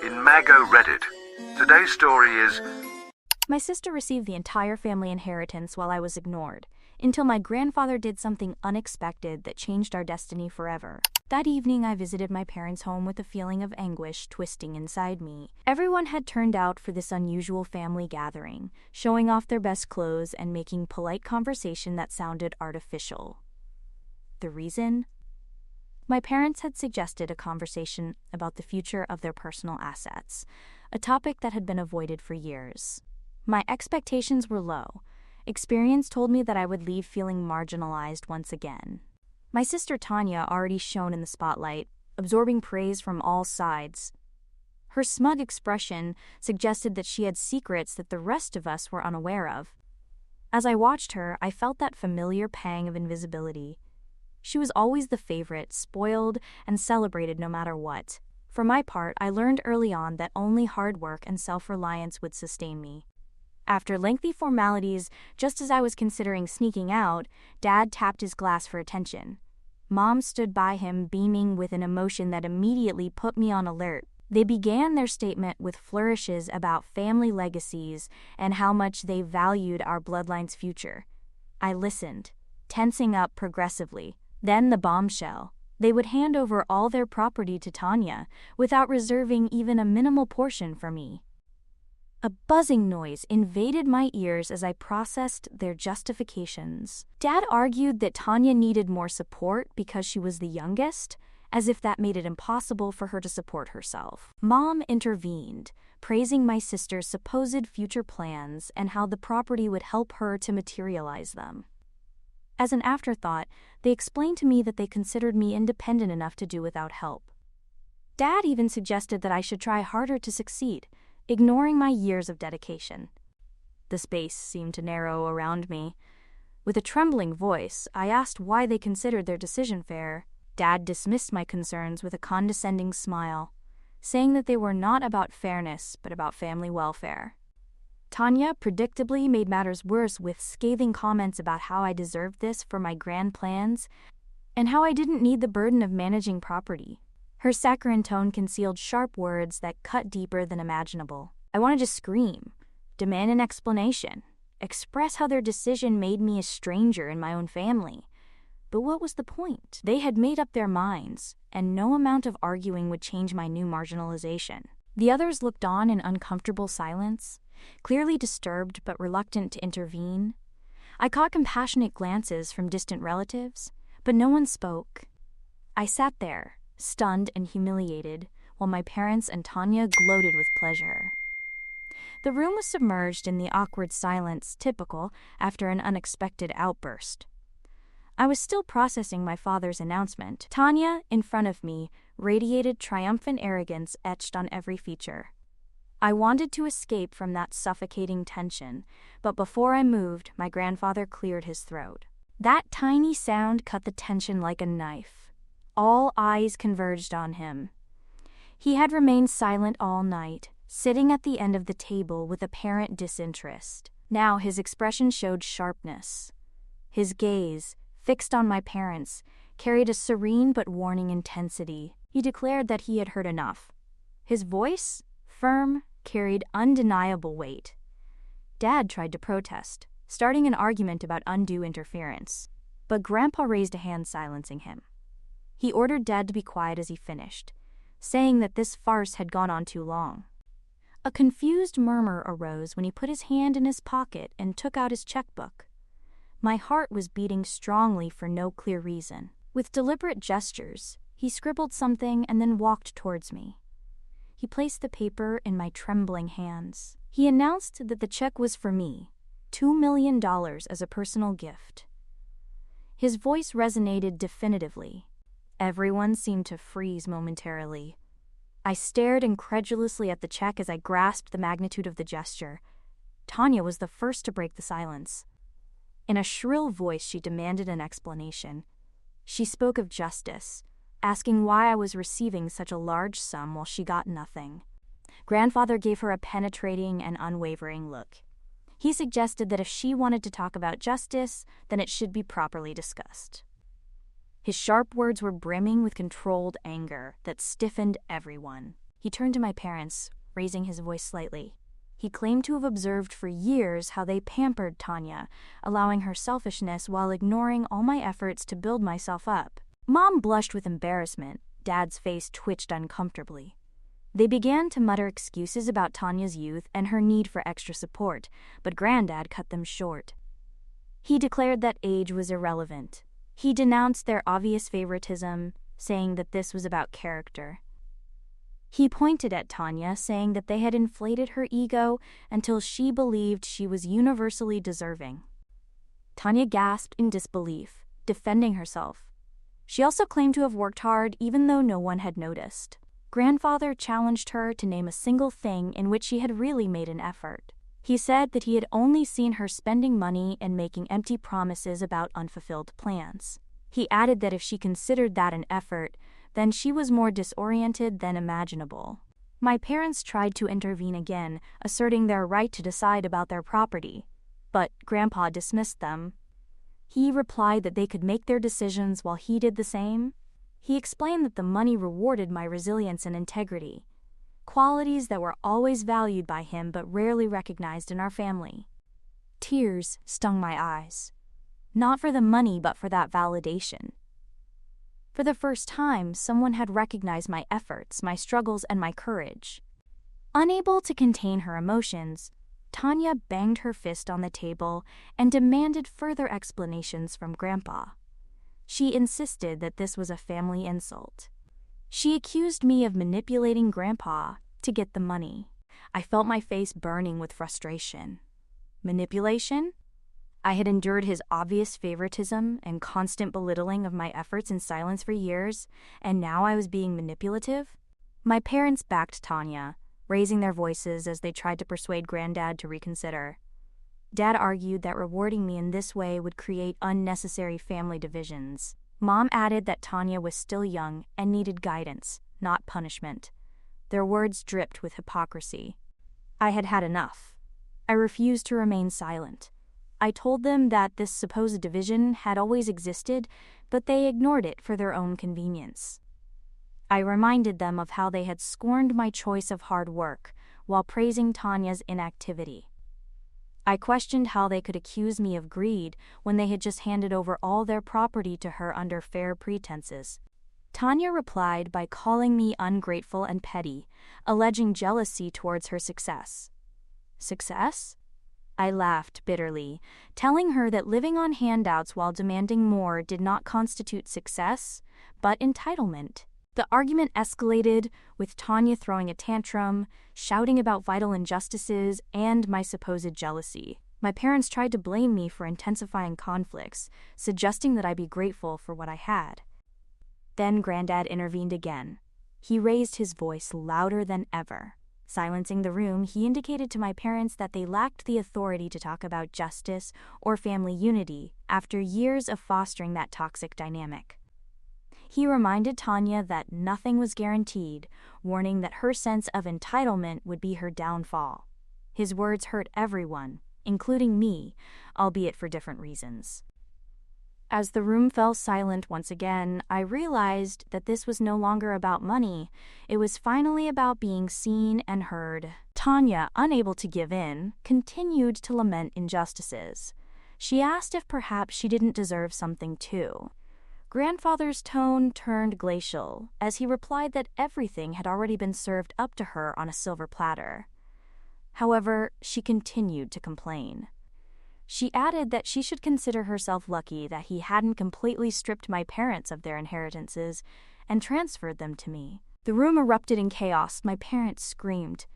in Mago Reddit. Today's story is... My sister received the entire family inheritance while I was ignored, until my grandfather did something unexpected that changed our destiny forever. That evening, I visited my parents' home with a feeling of anguish twisting inside me. Everyone had turned out for this unusual family gathering, showing off their best clothes and making polite conversation that sounded artificial. The reason? My parents had suggested a conversation about the future of their personal assets, a topic that had been avoided for years. My expectations were low. Experience told me that I would leave feeling marginalized once again. My sister Tanya already shone in the spotlight, absorbing praise from all sides. Her smug expression suggested that she had secrets that the rest of us were unaware of. As I watched her, I felt that familiar pang of invisibility. She was always the favorite, spoiled, and celebrated no matter what. For my part, I learned early on that only hard work and self-reliance would sustain me. After lengthy formalities, just as I was considering sneaking out, Dad tapped his glass for attention. Mom stood by him, beaming with an emotion that immediately put me on alert. They began their statement with flourishes about family legacies and how much they valued our bloodline's future. I listened, tensing up progressively. Then the bombshell. They would hand over all their property to Tanya, without reserving even a minimal portion for me. A buzzing noise invaded my ears as I processed their justifications. Dad argued that Tanya needed more support because she was the youngest, as if that made it impossible for her to support herself. Mom intervened, praising my sister's supposed future plans and how the property would help her to materialize them. As an afterthought, they explained to me that they considered me independent enough to do without help. Dad even suggested that I should try harder to succeed, ignoring my years of dedication. The space seemed to narrow around me. With a trembling voice, I asked why they considered their decision fair. Dad dismissed my concerns with a condescending smile, saying that they were not about fairness, but about family welfare. Tanya predictably made matters worse with scathing comments about how I deserved this for my grand plans and how I didn't need the burden of managing property. Her saccharine tone concealed sharp words that cut deeper than imaginable. I wanted to scream, demand an explanation, express how their decision made me a stranger in my own family. But what was the point? They had made up their minds, and no amount of arguing would change my new marginalization. The others looked on in uncomfortable silence, clearly disturbed but reluctant to intervene. I caught compassionate glances from distant relatives, but no one spoke. I sat there, stunned and humiliated, while my parents and Tanya gloated with pleasure. The room was submerged in the awkward silence typical after an unexpected outburst. I was still processing my father's announcement. Tanya, in front of me, radiated triumphant arrogance etched on every feature. I wanted to escape from that suffocating tension, but before I moved, my grandfather cleared his throat. That tiny sound cut the tension like a knife. All eyes converged on him. He had remained silent all night, sitting at the end of the table with apparent disinterest. Now his expression showed sharpness. His gaze, fixed on my parents, carried a serene but warning intensity. He declared that he had heard enough. His voice, firm, carried undeniable weight. Dad tried to protest, starting an argument about undue interference, but Grandpa raised a hand silencing him. He ordered Dad to be quiet as he finished, saying that this farce had gone on too long. A confused murmur arose when he put his hand in his pocket and took out his checkbook. My heart was beating strongly for no clear reason. With deliberate gestures, he scribbled something and then walked towards me. He placed the paper in my trembling hands. He announced that the check was for me, $2 million as a personal gift. His voice resonated definitively. Everyone seemed to freeze momentarily. I stared incredulously at the check as I grasped the magnitude of the gesture. Tanya was the first to break the silence. In a shrill voice, she demanded an explanation. She spoke of justice, asking why I was receiving such a large sum while she got nothing. Grandfather gave her a penetrating and unwavering look. He suggested that if she wanted to talk about justice, then it should be properly discussed. His sharp words were brimming with controlled anger that stiffened everyone. He turned to my parents, raising his voice slightly. He claimed to have observed for years how they pampered Tanya, allowing her selfishness while ignoring all my efforts to build myself up. Mom blushed with embarrassment. Dad's face twitched uncomfortably. They began to mutter excuses about Tanya's youth and her need for extra support, but Granddad cut them short. He declared that age was irrelevant. He denounced their obvious favoritism, saying that this was about character. He pointed at Tanya, saying that they had inflated her ego until she believed she was universally deserving. Tanya gasped in disbelief, defending herself. She also claimed to have worked hard even though no one had noticed. Grandfather challenged her to name a single thing in which she had really made an effort. He said that he had only seen her spending money and making empty promises about unfulfilled plans. He added that if she considered that an effort, then she was more disoriented than imaginable. My parents tried to intervene again, asserting their right to decide about their property, but Grandpa dismissed them. He replied that they could make their decisions while he did the same. He explained that the money rewarded my resilience and integrity, qualities that were always valued by him but rarely recognized in our family. Tears stung my eyes, not for the money but for that validation. For the first time, someone had recognized my efforts, my struggles, and my courage. Unable to contain her emotions, Tanya banged her fist on the table and demanded further explanations from Grandpa. She insisted that this was a family insult. She accused me of manipulating Grandpa to get the money. I felt my face burning with frustration. Manipulation? I had endured his obvious favoritism and constant belittling of my efforts in silence for years, and now I was being manipulative? My parents backed Tanya, raising their voices as they tried to persuade Granddad to reconsider. Dad argued that rewarding me in this way would create unnecessary family divisions. Mom added that Tanya was still young and needed guidance, not punishment. Their words dripped with hypocrisy. I had had enough. I refused to remain silent. I told them that this supposed division had always existed, but they ignored it for their own convenience. I reminded them of how they had scorned my choice of hard work while praising Tanya's inactivity. I questioned how they could accuse me of greed when they had just handed over all their property to her under fair pretenses. Tanya replied by calling me ungrateful and petty, alleging jealousy towards her success. Success? I laughed bitterly, telling her that living on handouts while demanding more did not constitute success, but entitlement. The argument escalated, with Tanya throwing a tantrum, shouting about vital injustices, and my supposed jealousy. My parents tried to blame me for intensifying conflicts, suggesting that I be grateful for what I had. Then Granddad intervened again. He raised his voice louder than ever. Silencing the room, he indicated to my parents that they lacked the authority to talk about justice or family unity after years of fostering that toxic dynamic. He reminded Tanya that nothing was guaranteed, warning that her sense of entitlement would be her downfall. His words hurt everyone, including me, albeit for different reasons. As the room fell silent once again, I realized that this was no longer about money. It was finally about being seen and heard. Tanya, unable to give in, continued to lament injustices. She asked if perhaps she didn't deserve something too. Grandfather's tone turned glacial as he replied that everything had already been served up to her on a silver platter. However, she continued to complain. She added that she should consider herself lucky that he hadn't completely stripped my parents of their inheritances and transferred them to me. The room erupted in chaos. My parents screamed.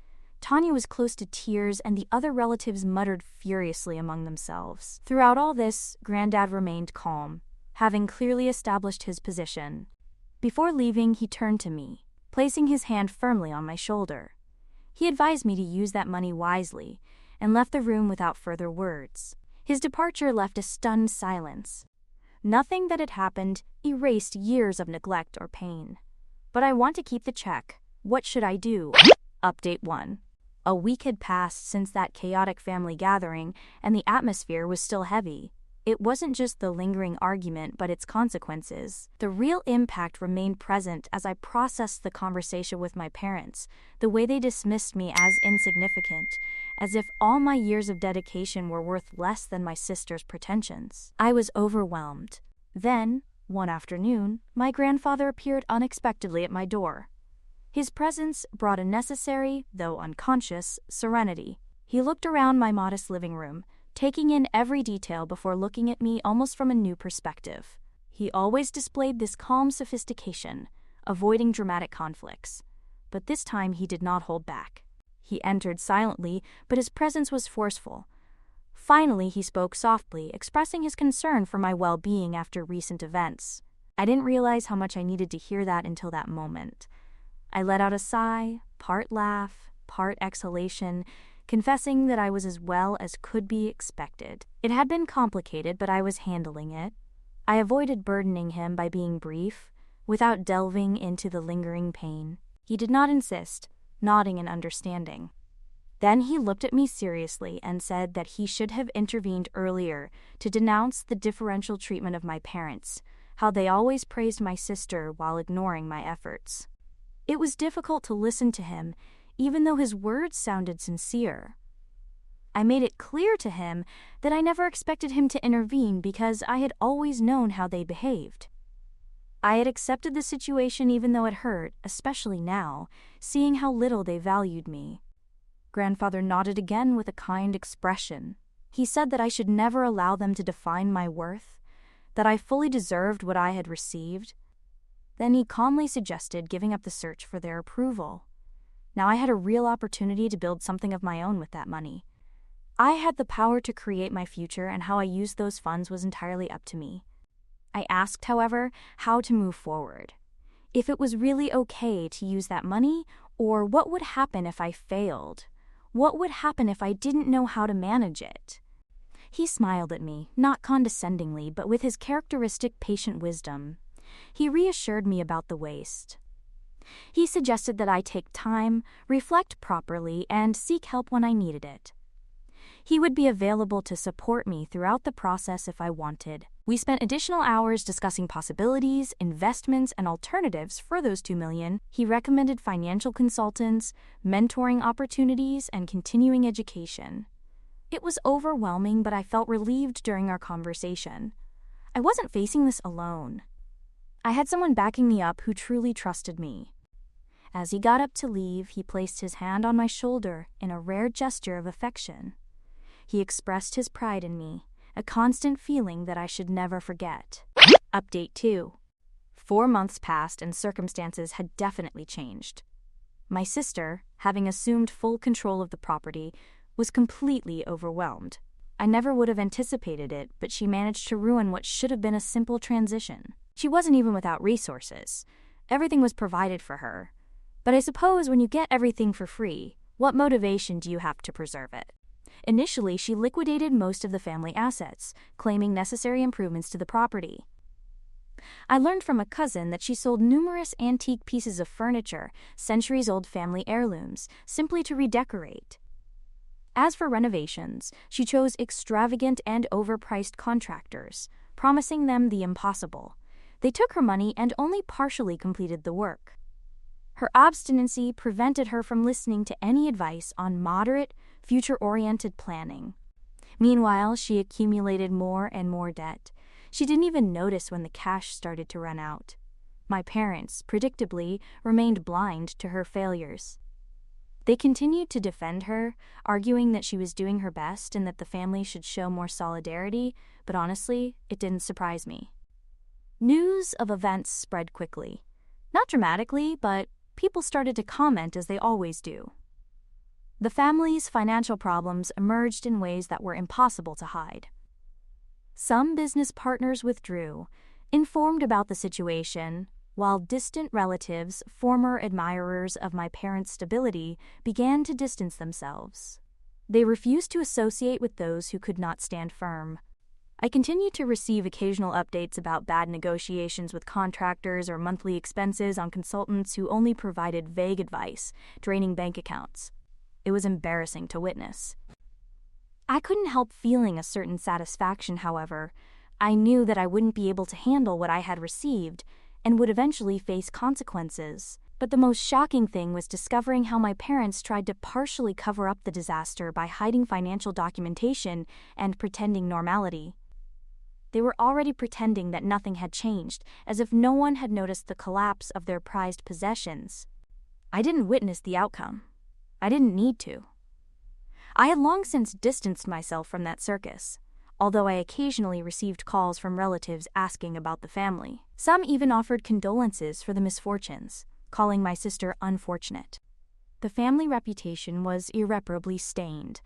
Tanya was close to tears, and the other relatives muttered furiously among themselves. Throughout all this, Granddad remained calm, having clearly established his position. Before leaving, he turned to me, placing his hand firmly on my shoulder. He advised me to use that money wisely, and left the room without further words. His departure left a stunned silence. Nothing that had happened erased years of neglect or pain. But I want to keep the check. What should I do? Update 1. A week had passed since that chaotic family gathering, and the atmosphere was still heavy. It wasn't just the lingering argument, but its consequences. The real impact remained present as I processed the conversation with my parents, the way they dismissed me as insignificant, as if all my years of dedication were worth less than my sister's pretensions. I was overwhelmed. Then, one afternoon, my grandfather appeared unexpectedly at my door. His presence brought a necessary, though unconscious, serenity. He looked around my modest living room, taking in every detail before looking at me almost from a new perspective. He always displayed this calm sophistication, avoiding dramatic conflicts. But this time he did not hold back. He entered silently, but his presence was forceful. Finally, he spoke softly, expressing his concern for my well-being after recent events. I didn't realize how much I needed to hear that until that moment. I let out a sigh, part laugh, part exhalation, confessing that I was as well as could be expected. It had been complicated, but I was handling it. I avoided burdening him by being brief, without delving into the lingering pain. He did not insist, nodding in understanding. Then he looked at me seriously and said that he should have intervened earlier to denounce the differential treatment of my parents, how they always praised my sister while ignoring my efforts. It was difficult to listen to him, even though his words sounded sincere. I made it clear to him that I never expected him to intervene because I had always known how they behaved. I had accepted the situation even though it hurt, especially now, seeing how little they valued me. Grandfather nodded again with a kind expression. He said that I should never allow them to define my worth, that I fully deserved what I had received. Then he calmly suggested giving up the search for their approval. Now I had a real opportunity to build something of my own with that money. I had the power to create my future, and how I used those funds was entirely up to me. I asked, however, how to move forward. If it was really okay to use that money, or what would happen if I failed? What would happen if I didn't know how to manage it? He smiled at me, not condescendingly, but with his characteristic patient wisdom. He reassured me about the waste. He suggested that I take time, reflect properly, and seek help when I needed it. He would be available to support me throughout the process if I wanted. We spent additional hours discussing possibilities, investments, and alternatives for those $2 million. He recommended financial consultants, mentoring opportunities, and continuing education. It was overwhelming, but I felt relieved during our conversation. I wasn't facing this alone. I had someone backing me up who truly trusted me. As he got up to leave, he placed his hand on my shoulder in a rare gesture of affection. He expressed his pride in me, a constant feeling that I should never forget. Update 2. 4 months passed and circumstances had definitely changed. My sister, having assumed full control of the property, was completely overwhelmed. I never would have anticipated it, but she managed to ruin what should have been a simple transition. She wasn't even without resources. Everything was provided for her. But I suppose when you get everything for free, what motivation do you have to preserve it? Initially, she liquidated most of the family assets, claiming necessary improvements to the property. I learned from a cousin that she sold numerous antique pieces of furniture, centuries-old family heirlooms, simply to redecorate. As for renovations, she chose extravagant and overpriced contractors, promising them the impossible. They took her money and only partially completed the work. Her obstinacy prevented her from listening to any advice on moderate, future-oriented planning. Meanwhile, she accumulated more and more debt. She didn't even notice when the cash started to run out. My parents, predictably, remained blind to her failures. They continued to defend her, arguing that she was doing her best and that the family should show more solidarity, but honestly, it didn't surprise me. News of events spread quickly. Not dramatically, but people started to comment as they always do. The family's financial problems emerged in ways that were impossible to hide. Some business partners withdrew, informed about the situation, while distant relatives, former admirers of my parents' stability, began to distance themselves. They refused to associate with those who could not stand firm. I continued to receive occasional updates about bad negotiations with contractors or monthly expenses on consultants who only provided vague advice, draining bank accounts. It was embarrassing to witness. I couldn't help feeling a certain satisfaction, however. I knew that I wouldn't be able to handle what I had received and would eventually face consequences. But the most shocking thing was discovering how my parents tried to partially cover up the disaster by hiding financial documentation and pretending normality. They were already pretending that nothing had changed, as if no one had noticed the collapse of their prized possessions. I didn't witness the outcome. I didn't need to. I had long since distanced myself from that circus, although I occasionally received calls from relatives asking about the family. Some even offered condolences for the misfortunes, calling my sister unfortunate. The family reputation was irreparably stained,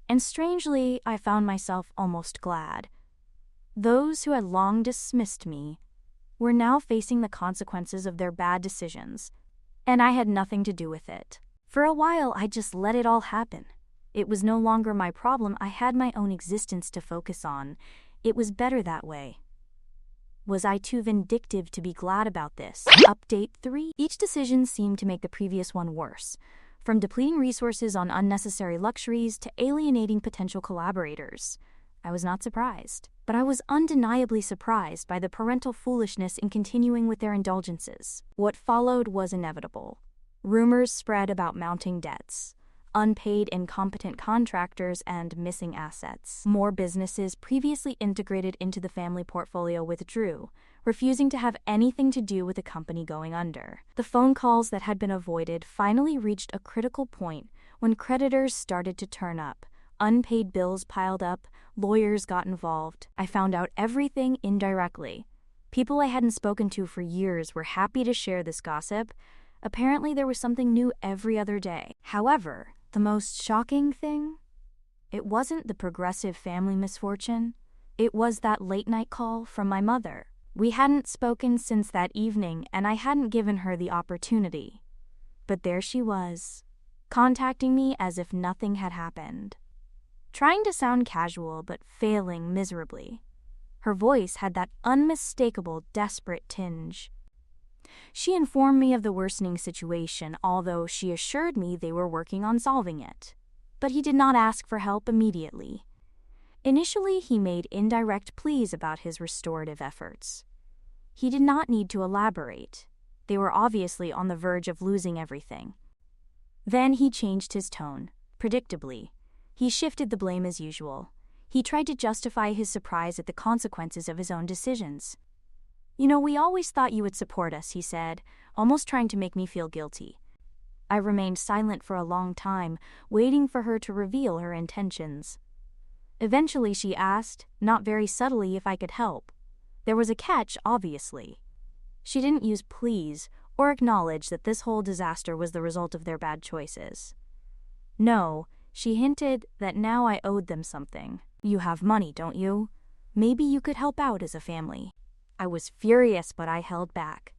and strangely, I found myself almost glad. Those who had long dismissed me were now facing the consequences of their bad decisions, and I had nothing to do with it. For a while, I just let it all happen. It was no longer my problem. I had my own existence to focus on. It was better that way. Was I too vindictive to be glad about this? Update 3. Each decision seemed to make the previous one worse, from depleting resources on unnecessary luxuries to alienating potential collaborators. I was not surprised, but I was undeniably surprised by the parental foolishness in continuing with their indulgences. What followed was inevitable. Rumors spread about mounting debts, unpaid incompetent contractors, and missing assets. More businesses previously integrated into the family portfolio withdrew, refusing to have anything to do with the company going under. The phone calls that had been avoided finally reached a critical point when creditors started to turn up. Unpaid bills piled up, lawyers got involved. I found out everything indirectly. People I hadn't spoken to for years were happy to share this gossip. Apparently there was something new every other day. However, the most shocking thing? It wasn't the progressive family misfortune. It was that late-night call from my mother. We hadn't spoken since that evening, and I hadn't given her the opportunity. But there she was, contacting me as if nothing had happened. Trying to sound casual, but failing miserably. Her voice had that unmistakable, desperate tinge. She informed me of the worsening situation, although she assured me they were working on solving it. But he did not ask for help immediately. Initially, he made indirect pleas about his restorative efforts. He did not need to elaborate. They were obviously on the verge of losing everything. Then he changed his tone, predictably. He shifted the blame as usual. He tried to justify his surprise at the consequences of his own decisions. "You know, we always thought you would support us," he said, almost trying to make me feel guilty. I remained silent for a long time, waiting for her to reveal her intentions. Eventually she asked, not very subtly, if I could help. There was a catch, obviously. She didn't use please or acknowledge that this whole disaster was the result of their bad choices. No, she hinted that now I owed them something. "You have money, don't you? Maybe you could help out as a family." I was furious, but I held back.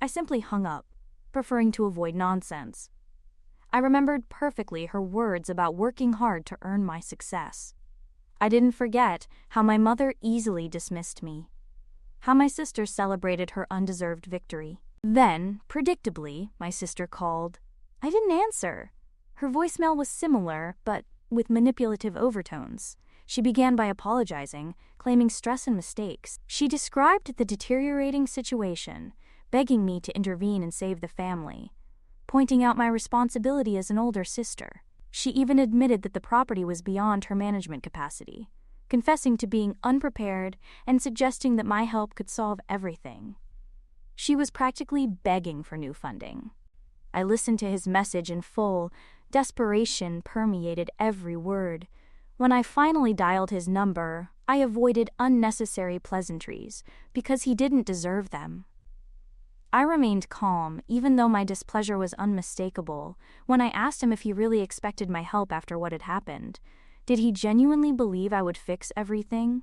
I simply hung up, preferring to avoid nonsense. I remembered perfectly her words about working hard to earn my success. I didn't forget how my mother easily dismissed me, how my sister celebrated her undeserved victory. Then, predictably, my sister called. I didn't answer. Her voicemail was similar, but with manipulative overtones. She began by apologizing, claiming stress and mistakes. She described the deteriorating situation, begging me to intervene and save the family, pointing out my responsibility as an older sister. She even admitted that the property was beyond her management capacity, confessing to being unprepared and suggesting that my help could solve everything. She was practically begging for new funding. I listened to his message in full. Desperation permeated every word. When I finally dialed his number, I avoided unnecessary pleasantries because he didn't deserve them. I remained calm, even though my displeasure was unmistakable, when I asked him if he really expected my help after what had happened. Did he genuinely believe I would fix everything?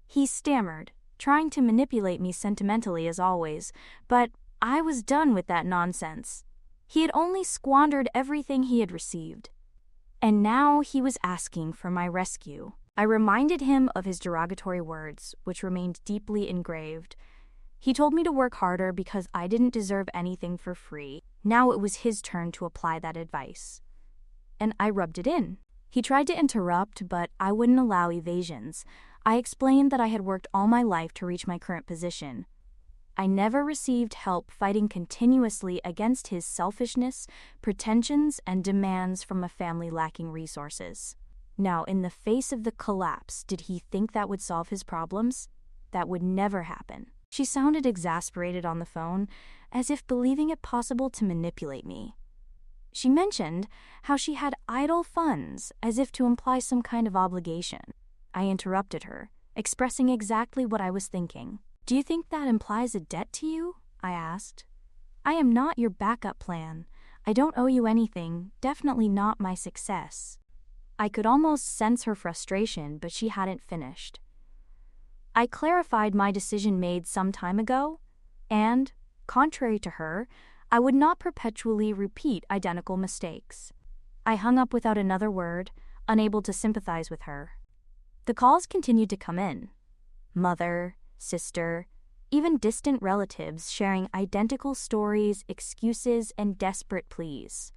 He stammered, trying to manipulate me sentimentally as always, but I was done with that nonsense. He had only squandered everything he had received. And now he was asking for my rescue. I reminded him of his derogatory words, which remained deeply engraved. He told me to work harder because I didn't deserve anything for free. Now it was his turn to apply that advice. And I rubbed it in. He tried to interrupt, but I wouldn't allow evasions. I explained that I had worked all my life to reach my current position. I never received help fighting continuously against his selfishness, pretensions, and demands from a family lacking resources. Now, in the face of the collapse, did he think that would solve his problems? That would never happen. She sounded exasperated on the phone, as if believing it possible to manipulate me. She mentioned how she had idle funds, as if to imply some kind of obligation. I interrupted her, expressing exactly what I was thinking. "Do you think that implies a debt to you?" I asked. "I am not your backup plan. I don't owe you anything, definitely not my success." I could almost sense her frustration, but she hadn't finished. I clarified my decision made some time ago, and, contrary to her, I would not perpetually repeat identical mistakes. I hung up without another word, unable to sympathize with her. The calls continued to come in. Mother, sister, even distant relatives sharing identical stories, excuses, and desperate pleas.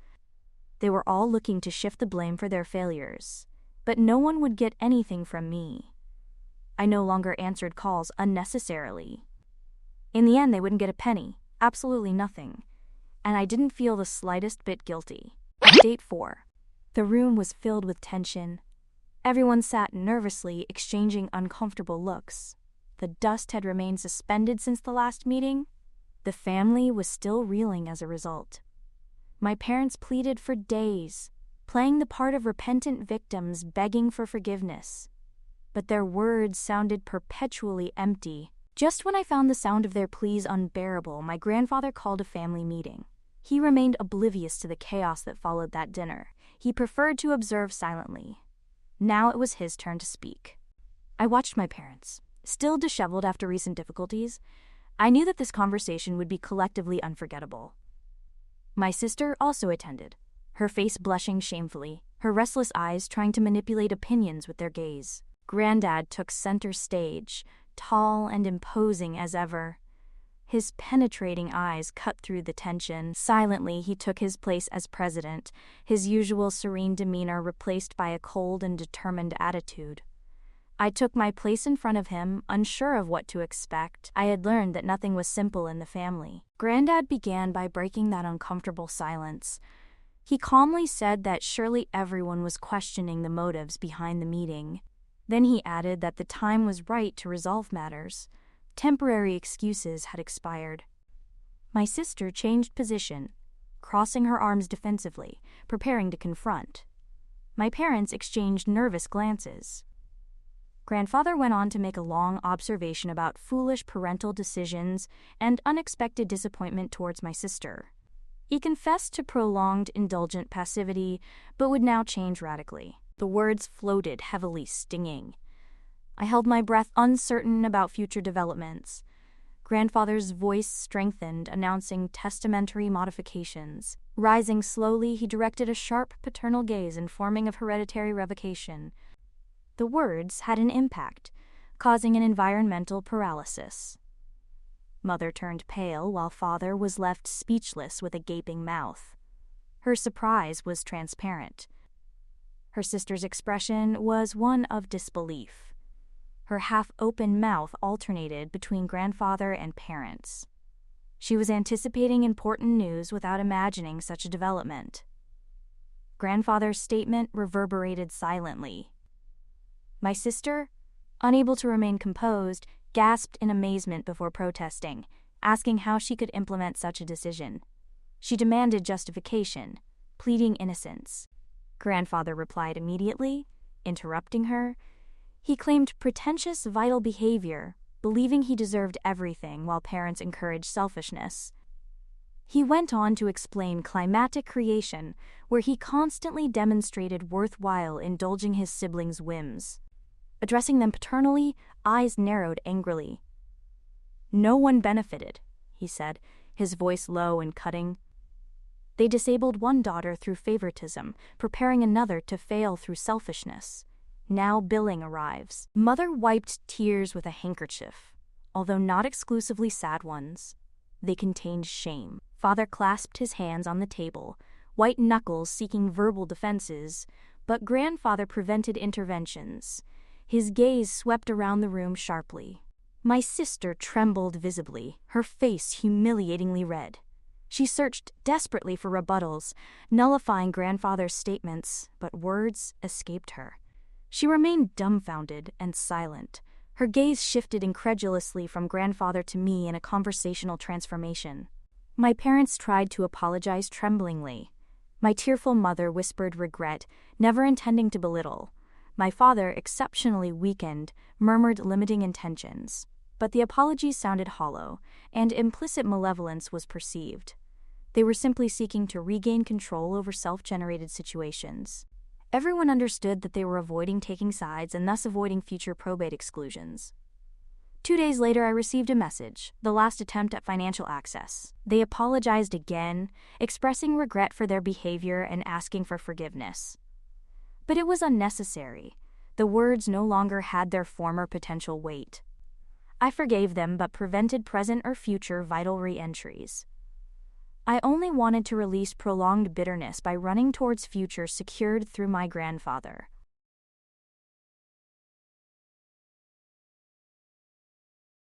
They were all looking to shift the blame for their failures, but no one would get anything from me. I no longer answered calls unnecessarily. In the end, they wouldn't get a penny, absolutely nothing, and I didn't feel the slightest bit guilty. Update 4. The room was filled with tension. Everyone sat nervously, exchanging uncomfortable looks. The dust had remained suspended since the last meeting. The family was still reeling as a result. My parents pleaded for days, playing the part of repentant victims begging for forgiveness. But their words sounded perpetually empty. Just when I found the sound of their pleas unbearable, my grandfather called a family meeting. He remained oblivious to the chaos that followed that dinner. He preferred to observe silently. Now it was his turn to speak. I watched my parents, still disheveled after recent difficulties. I knew that this conversation would be collectively unforgettable. My sister also attended, her face blushing shamefully, her restless eyes trying to manipulate opinions with their gaze. Granddad took center stage, tall and imposing as ever. His penetrating eyes cut through the tension. Silently, he took his place as president, his usual serene demeanor replaced by a cold and determined attitude. I took my place in front of him, unsure of what to expect. I had learned that nothing was simple in the family. Granddad began by breaking that uncomfortable silence. He calmly said that surely everyone was questioning the motives behind the meeting. Then he added that the time was right to resolve matters. Temporary excuses had expired. My sister changed position, crossing her arms defensively, preparing to confront. My parents exchanged nervous glances. Grandfather went on to make a long observation about foolish parental decisions and unexpected disappointment towards my sister. He confessed to prolonged indulgent passivity, but would now change radically. The words floated heavily, stinging. I held my breath, uncertain about future developments. Grandfather's voice strengthened, announcing testamentary modifications. Rising slowly, he directed a sharp paternal gaze informing of hereditary revocation. The words had an impact, causing an environmental paralysis. Mother turned pale, while father was left speechless with a gaping mouth. Her surprise was transparent. Her sister's expression was one of disbelief. Her half-open mouth alternated between grandfather and parents. She was anticipating important news without imagining such a development. Grandfather's statement reverberated silently. My sister, unable to remain composed, gasped in amazement before protesting, asking how she could implement such a decision. She demanded justification, pleading innocence. Grandfather replied immediately, interrupting her. He claimed pretentious vital behavior, believing he deserved everything while parents encouraged selfishness. He went on to explain climatic creation, where he constantly demonstrated worthwhile indulging his siblings' whims. Addressing them paternally, eyes narrowed angrily. No one benefited, he said, his voice low and cutting. They disabled one daughter through favoritism, preparing another to fail through selfishness. Now billing arrives. Mother wiped tears with a handkerchief, although not exclusively sad ones. They contained shame. Father clasped his hands on the table, white knuckles seeking verbal defenses, but grandfather prevented interventions. His gaze swept around the room sharply. My sister trembled visibly, her face humiliatingly red. She searched desperately for rebuttals, nullifying grandfather's statements, but words escaped her. She remained dumbfounded and silent. Her gaze shifted incredulously from grandfather to me in a conversational transformation. My parents tried to apologize tremblingly. My tearful mother whispered regret, never intending to belittle. My father, exceptionally weakened, murmured limiting intentions. But the apologies sounded hollow, and implicit malevolence was perceived. They were simply seeking to regain control over self-generated situations. Everyone understood that they were avoiding taking sides and thus avoiding future probate exclusions. 2 days later, I received a message, the last attempt at financial access. They apologized again, expressing regret for their behavior and asking for forgiveness. But it was unnecessary. The words no longer had their former potential weight. I forgave them but prevented present or future vital re-entries. I only wanted to release prolonged bitterness by running towards future secured through my grandfather.